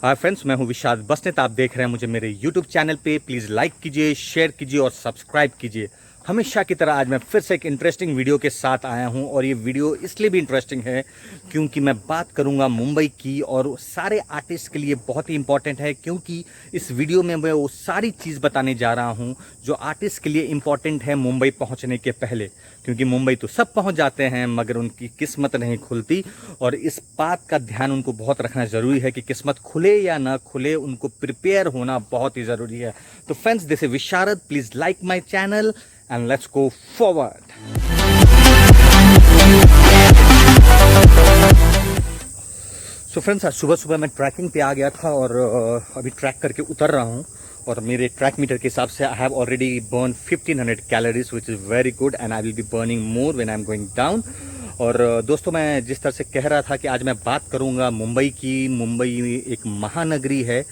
Hi friends, मैं हूं विशाल बसनेत। आप देख रहे हैं मुझे मेरे यूट्यूब चैनल पे। प्लीज़ लाइक कीजिए, शेयर कीजिए और सब्सक्राइब कीजिए। हमेशा की तरह आज मैं फिर से एक इंटरेस्टिंग वीडियो के साथ आया हूं और ये वीडियो इसलिए भी इंटरेस्टिंग है क्योंकि मैं बात करूंगा मुंबई की, और सारे आर्टिस्ट के लिए बहुत ही इंपॉर्टेंट है क्योंकि इस वीडियो में मैं वो सारी चीज़ बताने जा रहा हूं जो आर्टिस्ट के लिए इंपॉर्टेंट है मुंबई पहुंचने के पहले। क्योंकि मुंबई तो सब पहुंच जाते हैं मगर उनकी किस्मत नहीं खुलती, और इस बात का ध्यान उनको बहुत रखना ज़रूरी है कि किस्मत खुले या ना खुले, उनको प्रिपेयर होना बहुत ही ज़रूरी है। तो friends, this is Visharad. Please like my channel and let's go forward. So friends, आज सुबह सुबह मैं ट्रैकिंग पे आ गया था और अभी ट्रैक करके उतर रहा हूँ, और मेरे ट्रैक मीटर के हिसाब से I have already burn 1500 calories which is very good and I will be burning more when I am going down. और दोस्तों, मैं जिस तरह से कह रहा था कि आज मैं बात करूँगा मुंबई की। मुंबई एक महानगरी है।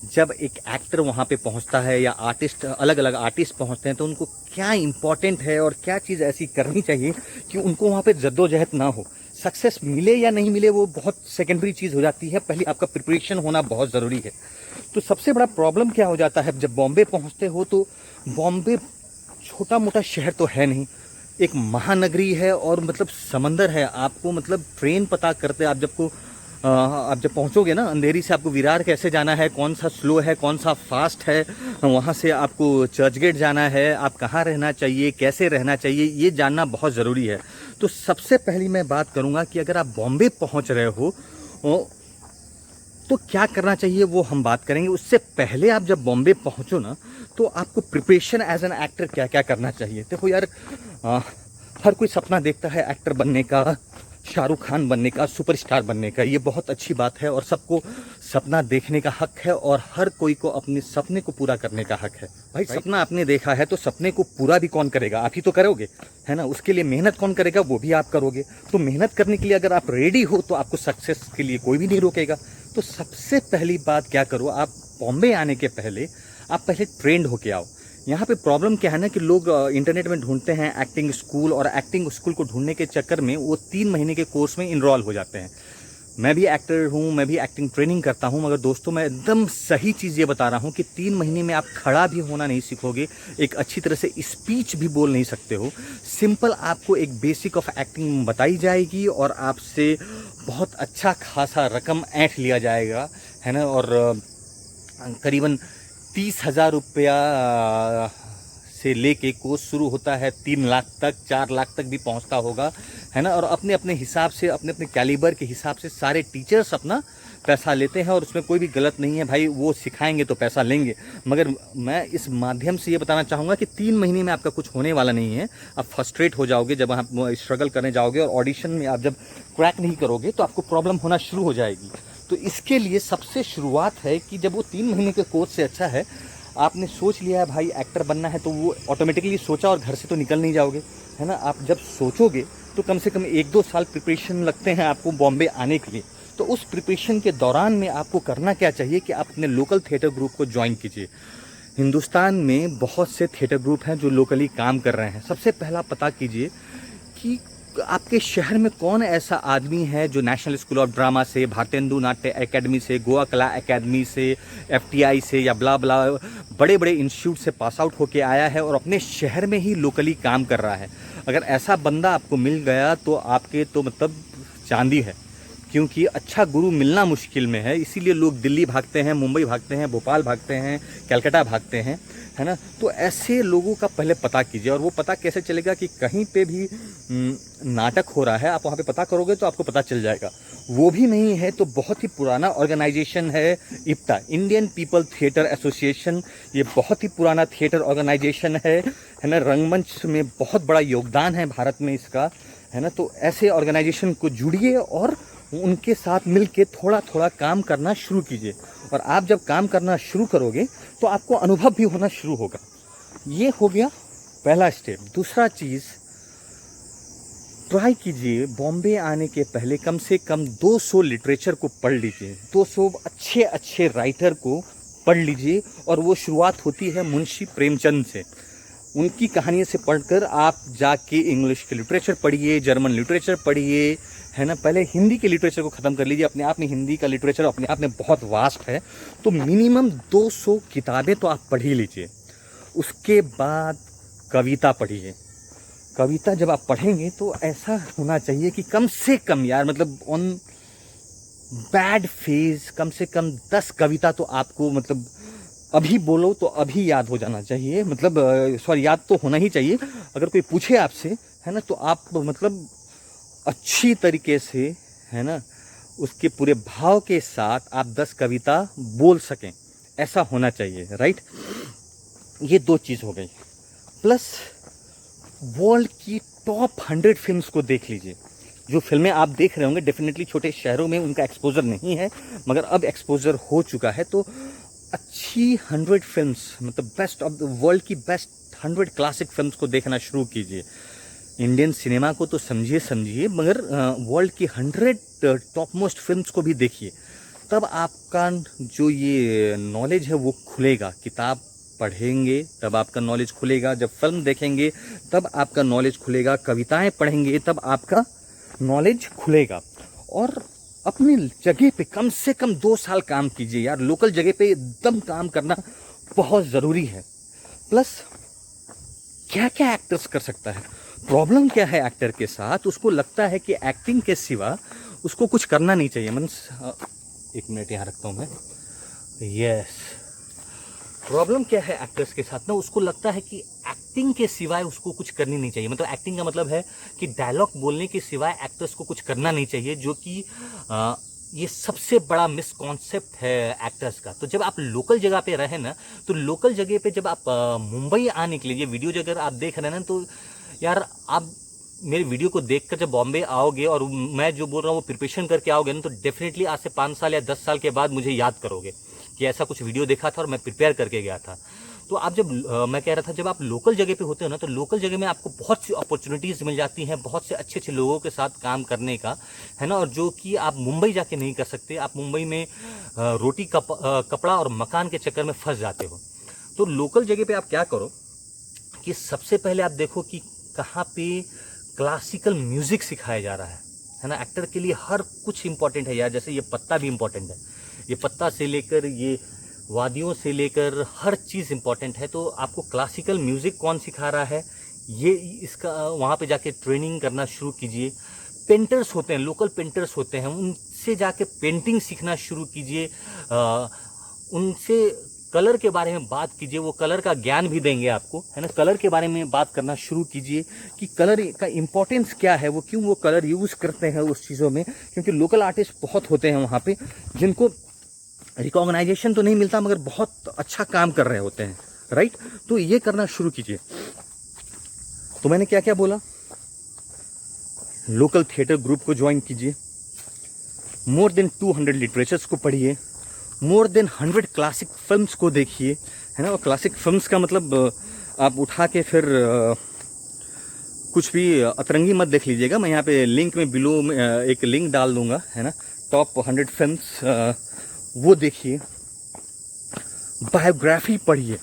जब एक एक्टर वहाँ पे पहुँचता है या आर्टिस्ट, अलग अलग आर्टिस्ट पहुँचते हैं, तो उनको क्या इम्पोर्टेंट है और क्या चीज़ ऐसी करनी चाहिए कि उनको वहाँ पे जद्दोजहद ना हो। सक्सेस मिले या नहीं मिले वो बहुत सेकेंडरी चीज़ हो जाती है, पहले आपका प्रिपरेशन होना बहुत ज़रूरी है। तो सबसे बड़ा प्रॉब्लम क्या हो जाता है, जब बॉम्बे पहुँचते हो तो बॉम्बे छोटा मोटा शहर तो है नहीं, एक महानगरी है और मतलब समंदर है। आपको मतलब ट्रेन पता करते आप जब पहुंचोगे ना, अंधेरी से आपको विरार कैसे जाना है, कौन सा स्लो है कौन सा फास्ट है, वहाँ से आपको चर्च गेट जाना है, आप कहाँ रहना चाहिए, कैसे रहना चाहिए, ये जानना बहुत ज़रूरी है। तो सबसे पहली मैं बात करूँगा कि अगर आप बॉम्बे पहुँच रहे हो तो क्या करना चाहिए वो हम बात करेंगे। उससे पहले आप जब बॉम्बे पहुँचो ना, तो आपको प्रिपरेशन एज एन एक्टर क्या क्या करना चाहिए। देखो यार, हर कोई सपना देखता है एक्टर बनने का, शाहरुख खान बनने का, सुपरस्टार बनने का। ये बहुत अच्छी बात है और सबको सपना देखने का हक है और हर कोई को अपने सपने को पूरा करने का हक है। भाई सपना आपने देखा है तो सपने को पूरा भी कौन करेगा? आप ही तो करोगे, है ना। उसके लिए मेहनत कौन करेगा? वो भी आप करोगे। तो मेहनत करने के लिए अगर आप रेडी हो तो आपको सक्सेस के लिए कोई भी नहीं रोकेगा। तो सबसे पहली बात क्या करो, आप बॉम्बे आने के पहले आप पहले ट्रेंड होके आओ। यहाँ पे प्रॉब्लम क्या है ना कि लोग इंटरनेट में ढूंढते हैं एक्टिंग स्कूल, और एक्टिंग स्कूल को ढूंढने के चक्कर में वो 3 महीने के कोर्स में इनरोल हो जाते हैं। मैं भी एक्टर हूँ, मैं भी एक्टिंग ट्रेनिंग करता हूँ, मगर दोस्तों मैं एकदम सही चीज़ ये बता रहा हूँ कि 3 महीने में आप खड़ा भी होना नहीं सीखोगे, एक अच्छी तरह से स्पीच भी बोल नहीं सकते हो। सिंपल आपको एक बेसिक ऑफ एक्टिंग बताई जाएगी और आपसे बहुत अच्छा खासा रकम ऐंठ लिया जाएगा, है ना। और करीबन 30,000 रुपया से लेके कोर्स शुरू होता है, 3 लाख तक, 4 लाख तक भी पहुंचता होगा, है ना। और अपने अपने हिसाब से, अपने अपने कैलिबर के हिसाब से सारे टीचर्स अपना पैसा लेते हैं और उसमें कोई भी गलत नहीं है भाई, वो सिखाएंगे तो पैसा लेंगे। मगर मैं इस माध्यम से ये बताना चाहूँगा कि 3 महीने में आपका कुछ होने वाला नहीं है। आप फ्रस्ट्रेट हो जाओगे जब आप स्ट्रगल करने जाओगे, और ऑडिशन में आप जब क्रैक नहीं करोगे तो आपको प्रॉब्लम होना शुरू हो जाएगी। तो इसके लिए सबसे शुरुआत है कि जब वो 3 महीने के कोर्स से अच्छा है, आपने सोच लिया है भाई एक्टर बनना है, तो वो ऑटोमेटिकली सोचा और घर से तो निकल नहीं जाओगे, है ना। आप जब सोचोगे तो कम से कम 1-2 साल प्रिपरेशन लगते हैं आपको बॉम्बे आने के लिए। तो उस प्रिपरेशन के दौरान में आपको करना क्या चाहिए कि आप अपने लोकल थिएटर ग्रुप को ज्वाइन कीजिए। हिंदुस्तान में बहुत से थिएटर ग्रुप हैं जो लोकली काम कर रहे हैं। सबसे पहला पता कीजिए कि आपके शहर में कौन ऐसा आदमी है जो नेशनल स्कूल ऑफ ड्रामा से, भारतेंदु नाट्य एकेडमी से, गोवा कला एकेडमी से, एफटीआई से या ब्ला ब्ला बड़े बड़े इंस्टीट्यूट से पास आउट होके आया है और अपने शहर में ही लोकली काम कर रहा है। अगर ऐसा बंदा आपको मिल गया तो आपके तो मतलब चांदी है, क्योंकि अच्छा गुरु मिलना मुश्किल में है। इसीलिए लोग दिल्ली भागते हैं, मुंबई भागते हैं, भोपाल भागते हैं, कलकत्ता भागते हैं, है ना। तो ऐसे लोगों का पहले पता कीजिए। और वो पता कैसे चलेगा कि कहीं पे भी नाटक हो रहा है, आप वहाँ पे पता करोगे तो आपको पता चल जाएगा। वो भी नहीं है तो बहुत ही पुराना ऑर्गेनाइजेशन है IPTA, Indian people theatre association. ये बहुत ही पुराना थिएटर ऑर्गेनाइजेशन है ना। रंगमंच में बहुत बड़ा योगदान है भारत में इसका, है ना। तो ऐसे ऑर्गेनाइजेशन को जुड़िए और उनके साथ मिलके थोड़ा थोड़ा काम करना शुरू कीजिए। और आप जब काम करना शुरू करोगे तो आपको अनुभव भी होना शुरू होगा। ये हो गया पहला स्टेप। दूसरा चीज़, ट्राई कीजिए बॉम्बे आने के पहले कम से कम 200 लिटरेचर को पढ़ लीजिए, 200 अच्छे अच्छे राइटर को पढ़ लीजिए। और वो शुरुआत होती है मुंशी प्रेमचंद से। उनकी कहानियों से पढ़कर आप जाके इंग्लिश के लिटरेचर पढ़िए, जर्मन लिटरेचर पढ़िए, है ना। पहले हिंदी के लिटरेचर को ख़त्म कर लीजिए, अपने आप में हिंदी का लिटरेचर अपने आप में बहुत वास्ट है, तो मिनिमम 200 किताबें तो आप पढ़ ही लीजिए। उसके बाद कविता पढ़िए। कविता जब आप पढ़ेंगे तो ऐसा होना चाहिए कि कम से कम यार, मतलब ऑन बैड फेज कम से कम 10 कविता तो आपको, मतलब अभी बोलो तो अभी याद हो जाना चाहिए, मतलब सॉरी याद तो होना ही चाहिए। अगर कोई पूछे आपसे, है ना, तो आप मतलब अच्छी तरीके से, है ना, उसके पूरे भाव के साथ आप 10 कविता बोल सकें, ऐसा होना चाहिए, राइट। ये 2 चीज़ हो गई। प्लस वर्ल्ड की टॉप 100 फिल्म्स को देख लीजिए। जो फिल्में आप देख रहे होंगे डेफिनेटली छोटे शहरों में उनका एक्सपोजर नहीं है, मगर अब एक्सपोजर हो चुका है। तो अच्छी 100 फिल्म्स, मतलब बेस्ट ऑफ द वर्ल्ड की बेस्ट 100 क्लासिक फिल्म्स को देखना शुरू कीजिए। इंडियन सिनेमा को तो समझिए, मगर वर्ल्ड की 100 टॉप मोस्ट फिल्म्स को भी देखिए। तब आपका जो ये नॉलेज है वो खुलेगा। किताब पढ़ेंगे तब आपका नॉलेज खुलेगा, जब फिल्म देखेंगे तब आपका नॉलेज खुलेगा, कविताएं पढ़ेंगे तब आपका नॉलेज खुलेगा। और अपनी जगह पे कम से कम 2 साल काम कीजिए यार। लोकल जगह पे एकदम काम करना बहुत ज़रूरी है। प्लस क्या क्या एक्टर्स कर सकता है, प्रॉब्लम क्या है एक्टर के साथ, उसको लगता है कि एक्टिंग के सिवा उसको कुछ करना नहीं चाहिए। एक मिनट यहाँ रखता हूँ मैं। यस, प्रॉब्लम क्या है एक्टर्स के साथ ना, उसको लगता है कि एक्टिंग के सिवाय उसको कुछ करनी नहीं चाहिए। मतलब एक्टिंग का मतलब है कि डायलॉग बोलने के सिवाय एक्टर्स को कुछ करना नहीं चाहिए, जो कि ये सबसे बड़ा मिसकॉन्सेप्ट है एक्टर्स का। तो जब आप लोकल जगह पे रहे ना, तो लोकल जगह पे जब आप मुंबई आने के लिए, ये वीडियो अगर आप देख रहे हैं ना, तो यार आप मेरे वीडियो को देखकर जब बॉम्बे आओगे और मैं जो बोल रहा हूँ वो प्रिपरेशन करके आओगे ना, तो डेफिनेटली आज से 5 साल या 10 साल के बाद मुझे याद करोगे कि ऐसा कुछ वीडियो देखा था और मैं प्रिपेयर करके गया था। तो आप जब मैं कह रहा था जब आप लोकल जगह पे होते हो ना, तो लोकल जगह में आपको बहुत सी अपॉर्चुनिटीज़ मिल जाती हैं, बहुत से अच्छे अच्छे लोगों के साथ काम करने का, है ना। और जो कि आप मुंबई जाके नहीं कर सकते। आप मुंबई में रोटी कपड़ा और मकान के चक्कर में फंस जाते हो। तो लोकल जगह पे आप क्या करो कि सबसे पहले आप देखो कि कहाँ पे क्लासिकल म्यूज़िक सिखाया जा रहा है ना। एक्टर के लिए हर कुछ इंपॉर्टेंट है यार। जैसे ये पत्ता भी इम्पॉर्टेंट है, ये पत्ता से लेकर ये वादियों से लेकर हर चीज़ इम्पॉर्टेंट है। तो आपको क्लासिकल म्यूज़िक कौन सिखा रहा है, ये इसका वहाँ पे जाके ट्रेनिंग करना शुरू कीजिए। पेंटर्स होते हैं, लोकल पेंटर्स होते हैं, उनसे जाके पेंटिंग सीखना शुरू कीजिए। उनसे कलर के बारे में बात कीजिए, वो कलर का ज्ञान भी देंगे आपको, है ना। कलर के बारे में बात करना शुरू कीजिए कि कलर का इम्पोर्टेंस क्या है, वो क्यों वो कलर यूज़ करते हैं उस चीज़ों में। क्योंकि लोकल आर्टिस्ट बहुत होते हैं वहाँ पे, जिनको रिकॉग्नाइजेशन तो नहीं मिलता मगर बहुत अच्छा काम कर रहे होते हैं, राइट। तो ये करना शुरू कीजिए। तो मैंने क्या क्या बोला, लोकल थिएटर ग्रुप को ज्वाइन कीजिए, मोर देन 200 लिटरेचर्स को पढ़िए, मोर देन 100 क्लासिक फिल्म्स को देखिए, है ना। और क्लासिक फिल्म्स का मतलब आप उठा के फिर कुछ भी अतरंगी मत देख लीजिएगा। मैं यहाँ पे लिंक में बिलो में एक लिंक डाल दूंगा, है ना। टॉप 100 फिल्म्स वो देखिए। बायोग्राफी पढ़िए,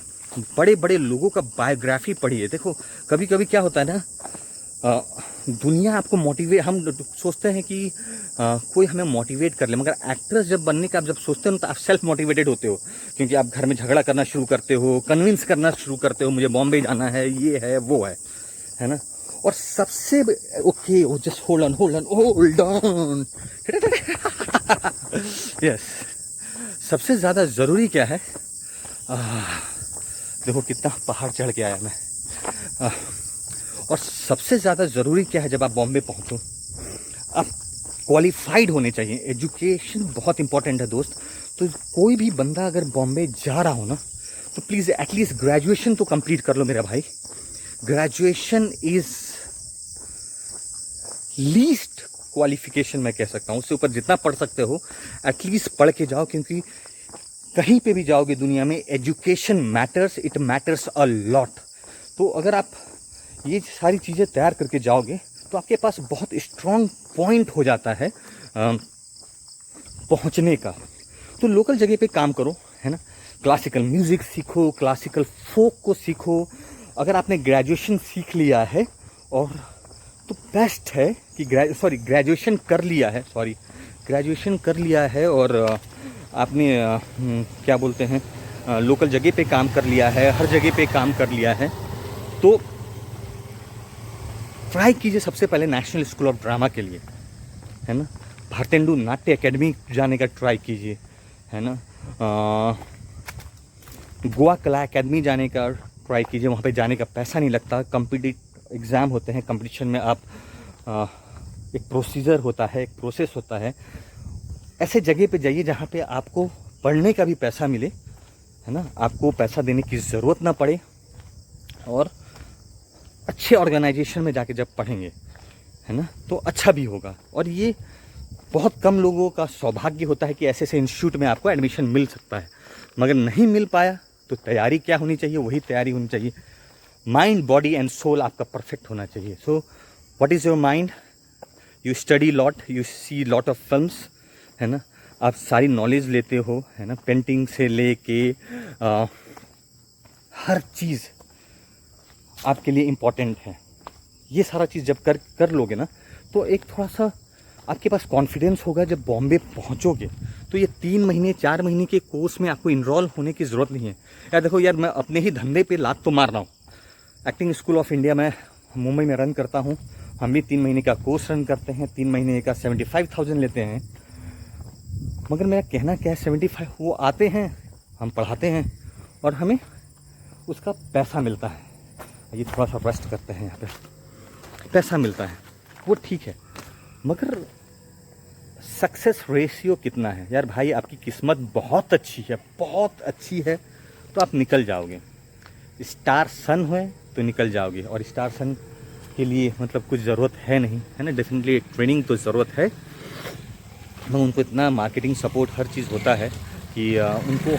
बड़े बड़े लोगों का बायोग्राफी पढ़िए। देखो कभी कभी क्या होता है ना, दुनिया आपको मोटिवेट, हम सोचते हैं कि कोई हमें मोटिवेट कर ले, मगर एक्ट्रेस जब बनने का आप जब सोचते हो तो आप सेल्फ मोटिवेटेड होते हो। क्योंकि आप घर में झगड़ा करना शुरू करते हो, कन्विंस करना शुरू करते हो, मुझे बॉम्बे जाना है, ये है वो है ना। और सबसे okay, just hold on yes, सबसे ज़्यादा ज़रूरी क्या है, देखो कितना पहाड़ चढ़ के आया मैं। और सबसे ज़्यादा ज़रूरी क्या है, जब आप बॉम्बे पहुँचो आप क्वालिफाइड होने चाहिए। एजुकेशन बहुत इंपॉर्टेंट है दोस्त। तो कोई भी बंदा अगर बॉम्बे जा रहा हो ना, तो प्लीज़ एटलीस्ट ग्रेजुएशन तो कंप्लीट कर लो मेरा भाई। ग्रेजुएशन इज़ लीस्ट क्वालिफिकेशन मैं कह सकता हूँ। उससे ऊपर जितना पढ़ सकते हो एटलीस्ट पढ़ के जाओ, क्योंकि कहीं पे भी जाओगे दुनिया में education matters, it matters a lot. तो अगर आप ये सारी चीज़ें तैयार करके जाओगे तो आपके पास बहुत स्ट्रॉन्ग पॉइंट हो जाता है पहुंचने का। तो लोकल जगह पे काम करो, है ना। क्लासिकल म्यूज़िक सीखो, क्लासिकल फोक को सीखो। अगर आपने ग्रेजुएशन सीख लिया है और तो बेस्ट है, कि ग्रेजुएशन कर लिया है, ग्रेजुएशन कर लिया है और आपने क्या बोलते हैं लोकल जगह पे काम कर लिया है, हर जगह पे काम कर लिया है, तो ट्राई कीजिए सबसे पहले नेशनल स्कूल ऑफ ड्रामा के लिए, है ना। भारतेंदु नाट्य एकेडमी जाने का ट्राई कीजिए, है ना। गोवा कला एकेडमी जाने का ट्राई कीजिए, वहाँ पे जाने का पैसा नहीं लगता। कॉम्पिटिटिव एग्ज़ाम होते हैं, कंपटीशन में आप एक प्रोसीजर होता है, एक प्रोसेस होता है। ऐसे जगह पे जाइए जहाँ पे आपको पढ़ने का भी पैसा मिले, है ना, आपको पैसा देने की ज़रूरत ना पड़े, और अच्छे ऑर्गेनाइजेशन में जाके जब पढ़ेंगे, है ना, तो अच्छा भी होगा। और ये बहुत कम लोगों का सौभाग्य होता है कि ऐसे ऐसे इंस्टीट्यूट में आपको एडमिशन मिल सकता है। मगर नहीं मिल पाया तो तैयारी क्या होनी चाहिए, वही तैयारी होनी चाहिए। माइंड, बॉडी एंड सोल आपका परफेक्ट होना चाहिए। So what is your mind? You study lot, you see lot of films, है ना, आप सारी नॉलेज लेते हो, है ना, पेंटिंग से लेके हर चीज़ आपके लिए इम्पॉर्टेंट है। ये सारा चीज़ जब कर लोगे ना, तो एक थोड़ा सा आपके पास कॉन्फिडेंस होगा। जब बॉम्बे पहुंचोगे तो ये 3 महीने 4 महीने के कोर्स में आपको इनरोल होने की ज़रूरत नहीं है। यार देखो यार, मैं अपने ही धंधे पे लात तो मार रहा हूँ। एक्टिंग स्कूल ऑफ इंडिया मैं मुंबई में रन करता हूँ। हम भी 3 महीने का कोर्स रन करते हैं, 3 महीने का 75,000 लेते हैं। मगर मेरा कहना क्या है, 75 वो आते हैं, हम पढ़ाते हैं और हमें उसका पैसा मिलता है। ये थोड़ा सा रेस्ट करते हैं, यहाँ पे पैसा मिलता है, वो ठीक है। मगर सक्सेस रेशियो कितना है यार? भाई आपकी किस्मत बहुत अच्छी है, बहुत अच्छी है, तो आप निकल जाओगे। स्टार सन हुए तो निकल जाओगे। और स्टार सन के लिए मतलब कुछ ज़रूरत है नहीं, है ना। डेफिनेटली ट्रेनिंग तो ज़रूरत है, मगर उनको इतना मार्केटिंग सपोर्ट हर चीज़ होता है कि उनको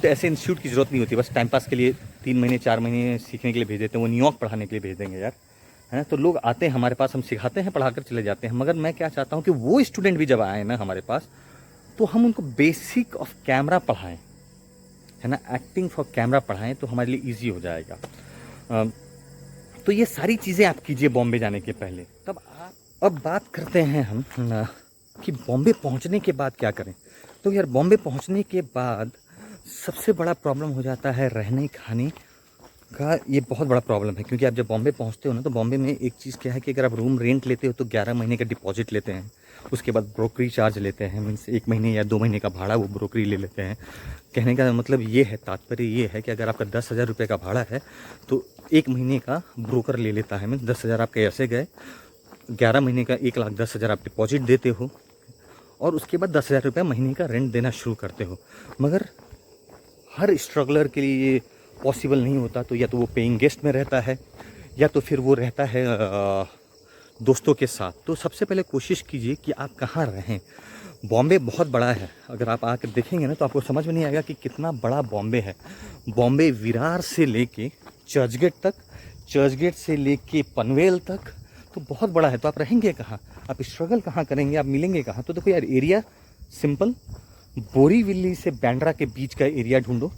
ऐसे इंस्टीट्यूट की ज़रूरत नहीं होती। बस टाइम पास के लिए 3 महीने 4 महीने सीखने के लिए भेज देते हैं, वो न्यूयॉर्क पढ़ाने के लिए भेज देंगे यार, है ना। तो लोग आते हैं हमारे पास, हम सिखाते हैं, पढ़ाकर चले जाते हैं। मगर मैं क्या चाहता हूँ कि वो स्टूडेंट भी जब आए ना हमारे पास, तो हम उनको बेसिक ऑफ कैमरा पढ़ाएं, है ना, एक्टिंग फॉर कैमरा पढ़ाएं, तो हमारे लिए ईजी हो जाएगा। तो ये सारी चीज़ें आप कीजिए बॉम्बे जाने के पहले। तब आप अब बात करते हैं हम कि बॉम्बे पहुंचने के बाद क्या करें। तो यार बॉम्बे पहुंचने के बाद सबसे बड़ा प्रॉब्लम हो जाता है रहने खाने का। ये बहुत बड़ा प्रॉब्लम है, क्योंकि आप जब बॉम्बे पहुंचते हो ना, तो बॉम्बे में एक चीज़ क्या है कि अगर आप रूम रेंट लेते हो तो 11 महीने का डिपॉजिट लेते हैं, उसके बाद ब्रोकरी चार्ज लेते हैं, मीन्स 1 महीने या 2 महीने का भाड़ा वो ब्रोकरी ले लेते हैं। कहने का मतलब ये है, तात्पर्य ये है कि अगर आपका 10,000 रुपये का भाड़ा है तो 1 महीने का ब्रोकर ले लेता है। मीन्स 10,000 आपके ऐसे गए, 11 महीने का 1,10,000 आप डिपॉजिट देते हो, और उसके बाद 10,000 रुपये महीने का रेंट देना शुरू करते हो। मगर हर स्ट्रगलर के लिए ये पॉसिबल नहीं होता। तो या तो वो पेइंग गेस्ट में रहता है, या तो फिर वो रहता है दोस्तों के साथ। तो सबसे पहले कोशिश कीजिए कि आप कहाँ रहें। बॉम्बे बहुत बड़ा है, अगर आप आकर देखेंगे ना तो आपको समझ में नहीं आएगा कि कितना बड़ा बॉम्बे है। बॉम्बे विरार से लेके चर्चगेट तक, चर्चगेट से लेके पनवेल तक, तो बहुत बड़ा है। तो आप रहेंगे कहाँ, आप स्ट्रगल कहाँ करेंगे, आप मिलेंगे कहाँ? तो देखो यार, एरिया सिंपल, बोरीवली से बांद्रा के बीच का एरिया ढूंढो।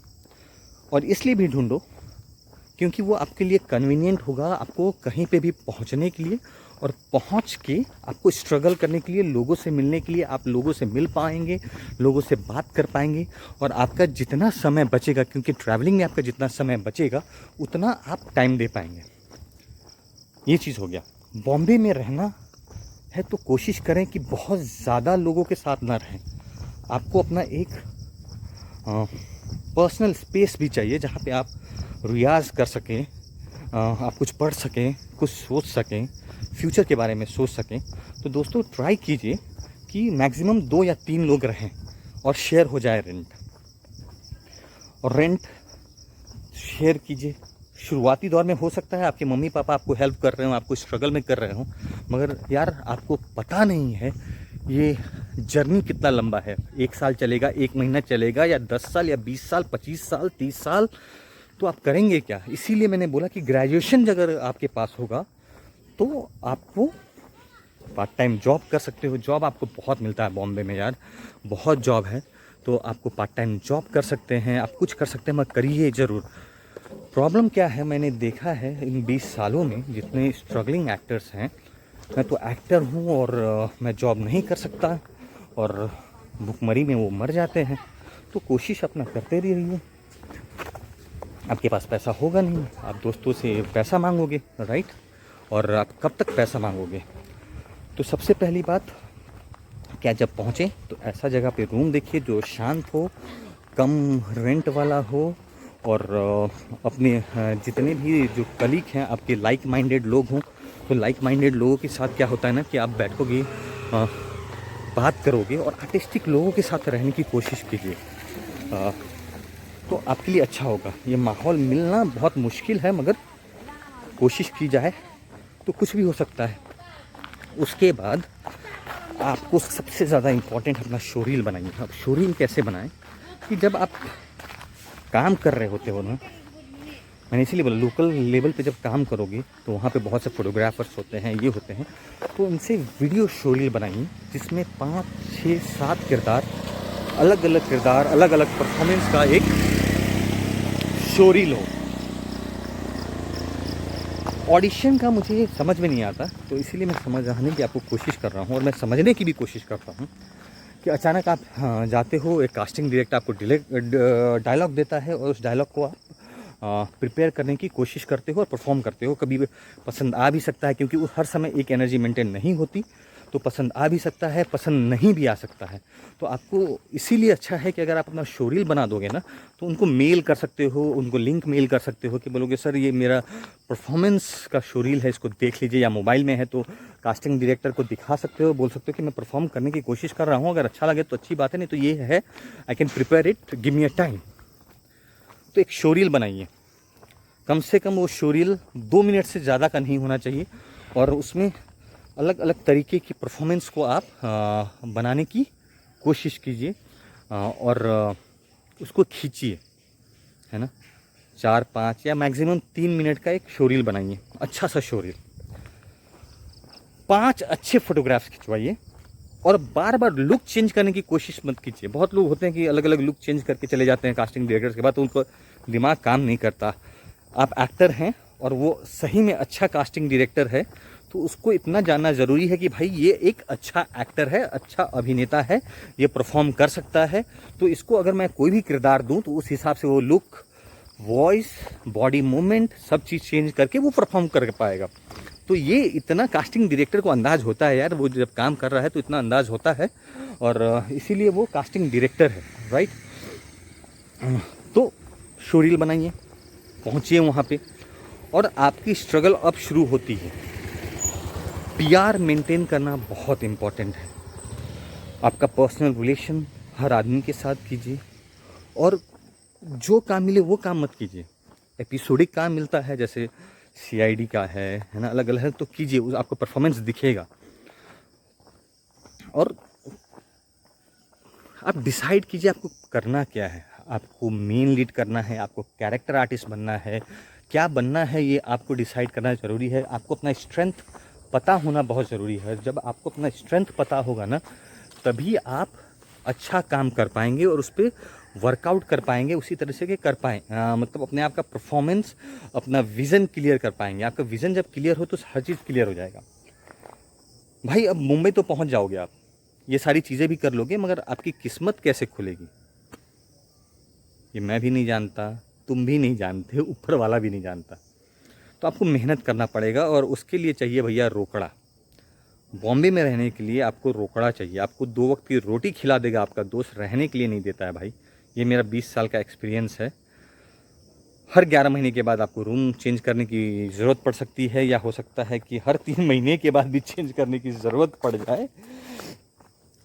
और इसलिए भी ढूंढो क्योंकि वो आपके लिए कन्वीनियंट होगा, आपको कहीं पे भी पहुंचने के लिए, और पहुंच के आपको स्ट्रगल करने के लिए, लोगों से मिलने के लिए। आप लोगों से मिल पाएंगे, लोगों से बात कर पाएंगे, और आपका जितना समय बचेगा, क्योंकि ट्रैवलिंग में आपका जितना समय बचेगा उतना आप टाइम दे पाएंगे। ये चीज़ हो गया। बॉम्बे में रहना है तो कोशिश करें कि बहुत ज़्यादा लोगों के साथ ना रहें। आपको अपना एक पर्सनल स्पेस भी चाहिए जहाँ पे आप रियाज़ कर सकें, आप कुछ पढ़ सकें, कुछ सोच सकें, फ्यूचर के बारे में सोच सकें। तो दोस्तों ट्राई कीजिए कि मैक्सिमम 2 या 3 लोग रहें और शेयर हो जाए रेंट। और रेंट शेयर कीजिए। शुरुआती दौर में हो सकता है आपके मम्मी पापा आपको हेल्प कर रहे हो, आपको स्ट्रगल में कर रहे हो, मगर यार आपको पता नहीं है ये जर्नी कितना लंबा है। 1 साल चलेगा, 1 महीना चलेगा, या 10 साल, या 20 साल, 25 साल, 30 साल, तो आप करेंगे क्या? इसीलिए मैंने बोला कि ग्रेजुएशन अगर आपके पास होगा तो आपको पार्ट टाइम जॉब कर सकते हो। जॉब आपको बहुत मिलता है बॉम्बे में यार, बहुत जॉब है। तो आपको पार्ट टाइम जॉब कर सकते हैं, आप कुछ कर सकते हैं, मगर करिए ज़रूर। प्रॉब्लम क्या है, मैंने देखा है इन 20 सालों में जितने स्ट्रगलिंग एक्टर्स हैं, मैं तो एक्टर हूँ और मैं जॉब नहीं कर सकता और भुखमरी में वो मर जाते हैं। तो कोशिश अपना करते रहिए। आपके पास पैसा होगा नहीं, आप दोस्तों से पैसा मांगोगे, राइट? और आप कब तक पैसा मांगोगे? तो सबसे पहली बात, क्या जब पहुँचें तो ऐसा जगह पे रूम देखिए जो शांत हो, कम रेंट वाला हो और अपने जितने भी जो कलीग हैं आपके लाइक माइंडेड लोग हों। तो लाइक माइंडेड लोगों के साथ क्या होता है ना कि आप बैठोगे, बात करोगे और आर्टिस्टिक लोगों के साथ रहने की कोशिश कीजिए, तो आपके लिए अच्छा होगा। ये माहौल मिलना बहुत मुश्किल है, मगर कोशिश की जाए तो कुछ भी हो सकता है। उसके बाद आपको सबसे ज़्यादा इम्पॉर्टेंट अपना शोरील बनाइए। अब शोरील कैसे बनाएं कि जब आप काम कर रहे होते हो ना, मैंने इसीलिए बोला लोकल लेवल पे जब काम करोगे तो वहाँ पे बहुत से फोटोग्राफर्स होते हैं, ये होते हैं, तो उनसे वीडियो शोरील बनाइए जिसमें 5, 6, 7 किरदार, अलग अलग किरदार, अलग अलग परफॉर्मेंस का एक शोरील हो। ऑडिशन का मुझे समझ में नहीं आता, तो इसीलिए मैं समझाने की आपको कोशिश कर रहा हूँ और मैं समझने की भी कोशिश करता हूँ कि अचानक आप जाते हो, एक कास्टिंग डायरेक्टर आपको डायलॉग देता है और उस डायलॉग को आप प्रिपेयर करने की कोशिश करते हो और परफॉर्म करते हो। कभी पसंद आ भी सकता है, क्योंकि वो हर समय एक एनर्जी मेंटेन नहीं होती, तो पसंद आ भी सकता है, पसंद नहीं भी आ सकता है। तो आपको इसीलिए अच्छा है कि अगर आप अपना शोरील बना दोगे ना, तो उनको मेल कर सकते हो, उनको लिंक मेल कर सकते हो कि बोलोगे सर ये मेरा परफॉर्मेंस का शोरील है, इसको देख लीजिए। या मोबाइल में है तो कास्टिंग डायरेक्टर को दिखा सकते हो, बोल सकते हो कि मैं परफॉर्म करने की कोशिश कर रहा हूँ, अगर अच्छा लगे तो अच्छी बात है, नहीं तो ये है, I can prepare it, give me a time. तो एक शोरील बनाइए, कम से कम वो शोरील 2 मिनट से ज़्यादा का नहीं होना चाहिए और उसमें अलग अलग तरीके की परफॉर्मेंस को आप बनाने की कोशिश कीजिए और उसको खींचिए, है ना। 4, 5 या मैक्सिमम 3 मिनट का एक शोरील बनाइए, अच्छा सा शोरील। 5 अच्छे फोटोग्राफ्स खिंचवाइए और बार बार लुक चेंज करने की कोशिश मत कीजिए। बहुत लोग होते हैं कि अलग अलग लुक चेंज करके चले जाते हैं कास्टिंग डायरेक्टर्स के बाद, तो उनको दिमाग काम नहीं करता। आप एक्टर हैं और वो सही में अच्छा कास्टिंग डायरेक्टर है, तो उसको इतना जानना ज़रूरी है कि भाई ये एक अच्छा एक्टर है, अच्छा अभिनेता है, ये परफॉर्म कर सकता है। तो इसको अगर मैं कोई भी किरदार दूं तो उस हिसाब से वो लुक, वॉइस, बॉडी मूवमेंट सब चीज़ चेंज करके वो परफॉर्म कर पाएगा। तो ये इतना कास्टिंग डायरेक्टर को अंदाज़ होता है यार, वो जब काम कर रहा है तो इतना अंदाज़ होता है और इसीलिए वो कास्टिंग डायरेक्टर है, राइट। तो शोरील बनाइए, पहुँचिए वहाँ पे और आपकी स्ट्रगल अब शुरू होती है। पीआर मेंटेन करना बहुत इम्पॉर्टेंट है। आपका पर्सनल रिलेशन हर आदमी के साथ कीजिए और जो काम मिले वो काम मत कीजिए। एपिसोडिक काम मिलता है, जैसे सीआईडी का है ना, अलग अलग, तो कीजिए, उस आपको परफॉर्मेंस दिखेगा। और आप डिसाइड कीजिए आपको करना क्या है। आपको मेन लीड करना है, आपको कैरेक्टर आर्टिस्ट बनना है, क्या बनना है ये आपको डिसाइड करना ज़रूरी है। आपको अपना स्ट्रेंथ पता होना बहुत ज़रूरी है। जब आपको अपना स्ट्रेंथ पता होगा ना, तभी आप अच्छा काम कर पाएंगे और उस पर वर्कआउट कर पाएंगे, उसी तरह से कि कर पाएँ, मतलब अपने आप का परफॉर्मेंस, अपना विज़न क्लियर कर पाएंगे। आपका विज़न जब क्लियर हो तो हर चीज़ क्लियर हो जाएगा भाई। अब मुंबई तो पहुंच जाओगे आप, ये सारी चीज़ें भी कर लोगे, मगर आपकी किस्मत कैसे खुलेगी ये मैं भी नहीं जानता, तुम भी नहीं जानते, ऊपर वाला भी नहीं जानता। तो आपको मेहनत करना पड़ेगा और उसके लिए चाहिए भैया रोकड़ा। बॉम्बे में रहने के लिए आपको रोकड़ा चाहिए। आपको 2 वक्त की रोटी खिला देगा आपका दोस्त, रहने के लिए नहीं देता है भाई। ये मेरा 20 साल का एक्सपीरियंस है। हर 11 महीने के बाद आपको रूम चेंज करने की ज़रूरत पड़ सकती है, या हो सकता है कि हर 3 महीने के बाद भी चेंज करने की ज़रूरत पड़ जाए।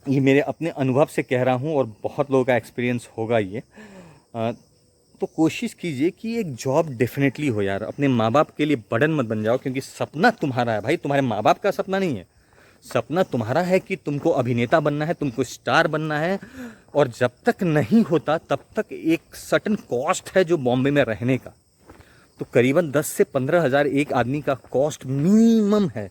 ये मेरे अपने अनुभव से कह रहा हूँ और बहुत लोगों का एक्सपीरियंस होगा ये। तो कोशिश कीजिए कि एक जॉब डेफिनेटली हो यार। अपने माँ बाप के लिए बर्डन मत बन जाओ, क्योंकि सपना तुम्हारा है भाई, तुम्हारे माँ बाप का सपना नहीं है। सपना तुम्हारा है कि तुमको अभिनेता बनना है, तुमको स्टार बनना है। और जब तक नहीं होता तब तक एक सर्टेन कॉस्ट है जो बॉम्बे में रहने का, तो करीबन 10 से 15 हज़ार एक आदमी का कॉस्ट मिनिमम है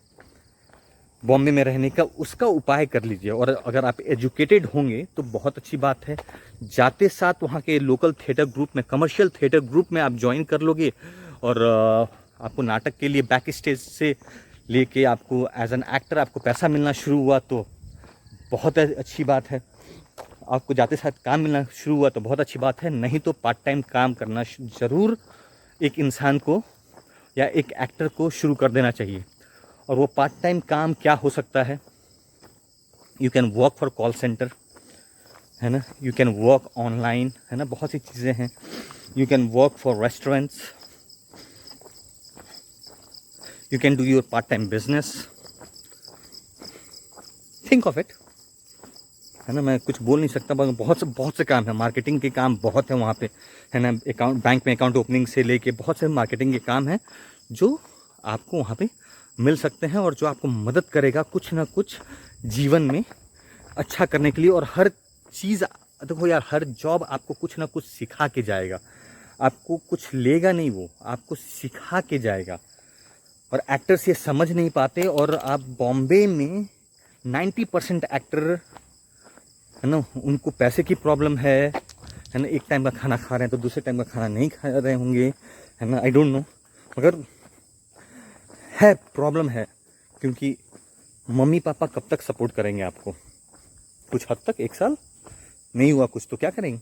बॉम्बे में रहने का। उसका उपाय कर लीजिए। और अगर आप एजुकेटेड होंगे तो बहुत अच्छी बात है, जाते साथ वहाँ के लोकल थिएटर ग्रुप में, कमर्शियल थिएटर ग्रुप में आप ज्वाइन कर लोगे और आपको नाटक के लिए बैक स्टेज से लेके आपको एज एन एक्टर आपको पैसा मिलना शुरू हुआ तो बहुत अच्छी बात है। आपको जाते साथ काम मिलना शुरू हुआ तो बहुत अच्छी बात है, नहीं तो पार्ट टाइम काम करना ज़रूर एक इंसान को या एक एक्टर को शुरू कर देना चाहिए। और वो पार्ट टाइम काम क्या हो सकता है? You can work for call centre, है ना, यू कैन वर्क ऑनलाइन, है ना, बहुत सी चीज़ें हैं। You can work for restaurants, you can do your part time business, think of it, है ना। मैं कुछ बोल नहीं सकता, मगर बहुत से काम है, मार्केटिंग के काम बहुत है वहाँ पे, है ना। अकाउंट, बैंक में अकाउंट ओपनिंग से लेके बहुत से मार्केटिंग के काम हैं जो आपको वहाँ पे मिल सकते हैं और जो आपको मदद करेगा कुछ ना कुछ जीवन में अच्छा करने के लिए। और हर चीज़, देखो यार, हर जॉब आपको कुछ ना कुछ सिखा के जाएगा, आपको कुछ लेगा नहीं, वो आपको सिखा के जाएगा। और एक्टर्स ये समझ नहीं पाते, और आप बॉम्बे में 90% एक्टर, है ना, उनको पैसे की प्रॉब्लम है ना। एक टाइम का खाना खा रहे हैं तो दूसरे टाइम का खाना नहीं खा रहे होंगे, है ना, आई डोंट नो, मगर है, प्रॉब्लम है। क्योंकि मम्मी पापा कब तक सपोर्ट करेंगे आपको? कुछ हद तक, 1 साल नहीं हुआ कुछ तो क्या करेंगे?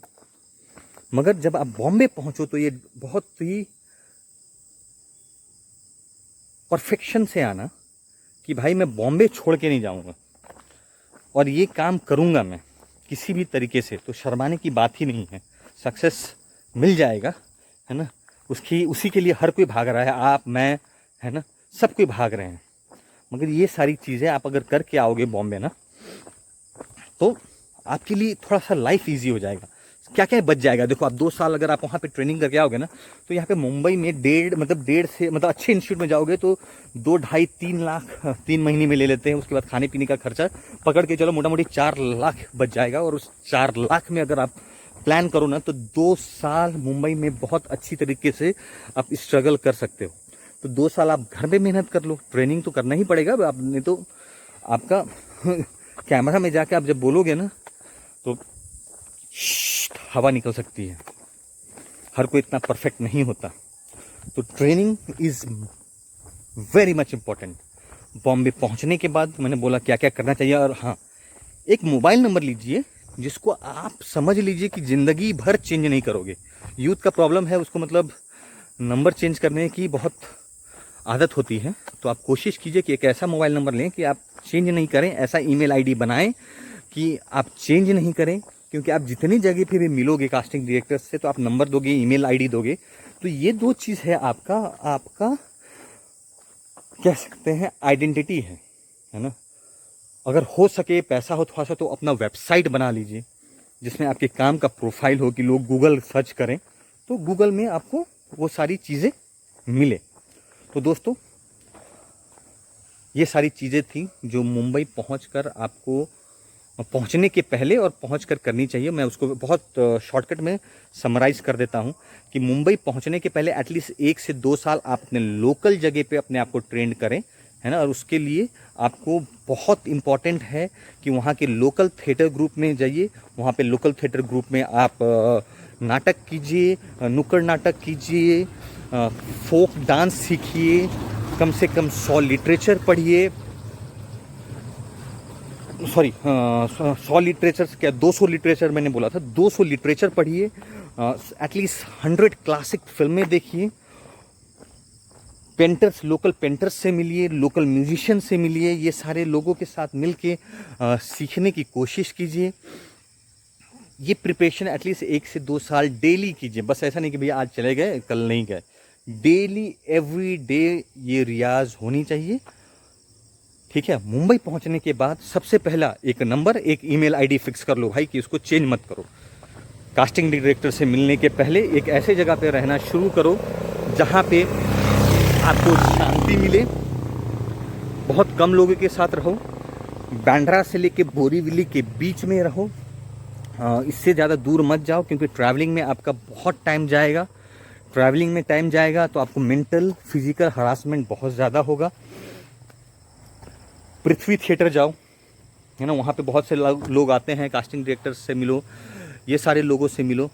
मगर जब आप बॉम्बे पहुंचो तो ये बहुत ही परफेक्शन से आना कि भाई मैं बॉम्बे छोड़ के नहीं जाऊंगा और ये काम करूंगा मैं किसी भी तरीके से, तो शर्माने की बात ही नहीं है। सक्सेस मिल जाएगा, है ना। उसी के लिए हर कोई भाग रहा है, आप, मैं, है ना, सब कोई भाग रहे हैं। मगर ये सारी चीज़ें आप अगर करके आओगे बॉम्बे ना, तो आपके लिए थोड़ा सा लाइफ इजी हो जाएगा। क्या क्या बच जाएगा? देखो, आप 2 साल अगर आप वहाँ पे ट्रेनिंग करके आओगे ना, तो यहाँ पे मुंबई में डेढ़ से अच्छे इंस्टीट्यूट में जाओगे तो 2, ढाई, 3 लाख 3 महीने में ले लेते हैं। उसके बाद खाने पीने का खर्चा पकड़ के चलो, मोटा मोटी 4 लाख बच जाएगा। और उस 4 लाख में अगर आप प्लान करो ना, तो 2 साल मुंबई में बहुत अच्छी तरीके से आप स्ट्रगल कर सकते हो। तो 2 साल आप घर में मेहनत कर लो, ट्रेनिंग तो करना ही पड़ेगा आपने, तो आपका कैमरा में जाके आप जब बोलोगे ना तो हवा निकल सकती है। हर कोई इतना परफेक्ट नहीं होता, तो training is very much important. Bombay पहुंचने के बाद मैंने बोला क्या क्या करना चाहिए। और हाँ, एक मोबाइल नंबर लीजिए जिसको आप समझ लीजिए कि ज़िंदगी भर चेंज नहीं करोगे। यूथ का प्रॉब्लम है, उसको मतलब नंबर चेंज करने की बहुत आदत होती है। तो आप कोशिश कीजिए कि एक ऐसा मोबाइल नंबर लें कि आप चेंज नहीं करें, ऐसा ईमेल आईडी बनाएं कि आप चेंज नहीं करें। क्योंकि आप जितनी जगह पे भी मिलोगे कास्टिंग डायरेक्टर से, तो आप नंबर दोगे, ईमेल आईडी दोगे, तो ये 2 चीज़ है आपका कह सकते हैं आइडेंटिटी है ना। अगर हो सके, पैसा हो थोड़ा सा, तो अपना वेबसाइट बना लीजिए जिसमें आपके काम का प्रोफाइल हो कि लोग गूगल सर्च करें तो गूगल में आपको वो सारी चीज़ें मिले। तो दोस्तों, ये सारी चीज़ें थी जो मुंबई पहुंचकर आपको पहुंचने के पहले और पहुंचकर करनी चाहिए। मैं उसको बहुत शॉर्टकट में समराइज़ कर देता हूं कि मुंबई पहुंचने के पहले एटलीस्ट 1 से 2 साल आप अपने लोकल जगह पे अपने आप को ट्रेंड करें, है ना। और उसके लिए आपको बहुत इम्पॉर्टेंट है कि वहाँ के लोकल थिएटर ग्रुप में जाइए। वहाँ पे लोकल थिएटर ग्रुप में आप नाटक कीजिए, नुक्कड़ नाटक कीजिए, फोक डांस सीखिए, कम से कम 100 लिटरेचर पढ़िए, 100 लिटरेचर क्या, 200 लिटरेचर मैंने बोला था, 200 लिटरेचर पढ़िए, एटलीस्ट 100 क्लासिक फिल्में देखिए, पेंटर्स, लोकल पेंटर्स से मिलिए, लोकल म्यूजिशियन से मिलिए, ये सारे लोगों के साथ मिलके सीखने की कोशिश कीजिए। ये प्रिपरेशन एटलीस्ट 1 से 2 साल डेली कीजिए। बस ऐसा नहीं कि भैया आज चले गए कल नहीं गए, डेली एवरी डे ये रियाज होनी चाहिए, ठीक है। मुंबई पहुंचने के बाद सबसे पहला एक नंबर, एक ईमेल आईडी फिक्स कर लो भाई कि उसको चेंज मत करो। कास्टिंग डायरेक्टर से मिलने के पहले एक ऐसे जगह पे रहना शुरू करो जहाँ पे आपको शांति मिले, बहुत कम लोगों के साथ रहो, बांद्रा से लेके बोरीवली के बीच में रहो, इससे ज़्यादा दूर मत जाओ क्योंकि ट्रैवलिंग में आपका बहुत टाइम जाएगा। ट्रैवलिंग में टाइम जाएगा तो आपको मेंटल फिजिकल हरासमेंट बहुत ज़्यादा होगा। पृथ्वी थिएटर जाओ, है ना, वहाँ पे बहुत से लोग आते हैं, कास्टिंग डायरेक्टर से मिलो, ये सारे लोगों से मिलो।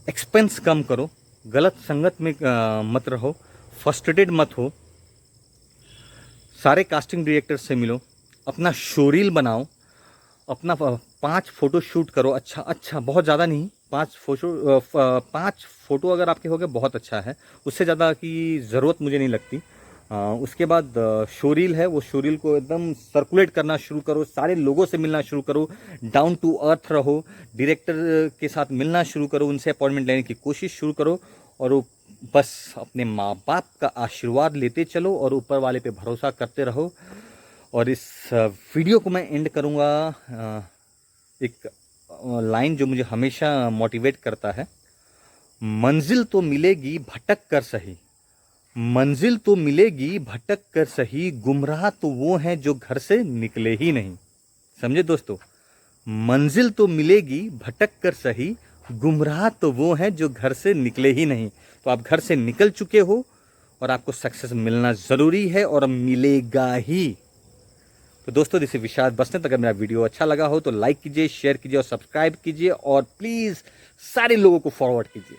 एक्सपेंस कम करो, गलत संगत में मत रहो, फ्रस्ट्रेटेड मत हो, सारे कास्टिंग डायरेक्टर से मिलो, अपना शोरील बनाओ, अपना 5 फोटो शूट करो। अच्छा अच्छा, बहुत ज़्यादा नहीं, 5 फोटो अगर आपके हो गए बहुत अच्छा है, उससे ज़्यादा की ज़रूरत मुझे नहीं लगती। उसके बाद शोरील है, वो शोरील को एकदम सर्कुलेट करना शुरू करो, सारे लोगों से मिलना शुरू करो, डाउन टू अर्थ रहो, डायरेक्टर के साथ मिलना शुरू करो, उनसे अपॉइंटमेंट लेने की कोशिश शुरू करो, और वो बस अपने माँ बाप का आशीर्वाद लेते चलो और ऊपर वाले पे भरोसा करते रहो। और इस वीडियो को मैं एंड करूँगा एक लाइन जो मुझे हमेशा मोटिवेट करता है, मंजिल तो मिलेगी भटक कर सही, मंजिल तो मिलेगी भटक कर सही, गुमराह तो वो हैं जो घर से निकले ही नहीं। समझे दोस्तों, मंजिल तो मिलेगी भटक कर सही, गुमराह तो वो हैं जो घर से निकले ही नहीं। तो आप घर से निकल चुके हो और आपको सक्सेस मिलना ज़रूरी है और मिलेगा ही। तो दोस्तों, दिस इज विशाल बसंत। अगर मेरा वीडियो अच्छा लगा हो तो लाइक कीजिए, शेयर कीजिए और सब्सक्राइब कीजिए, और प्लीज़ सारे लोगों को फॉरवर्ड कीजिए।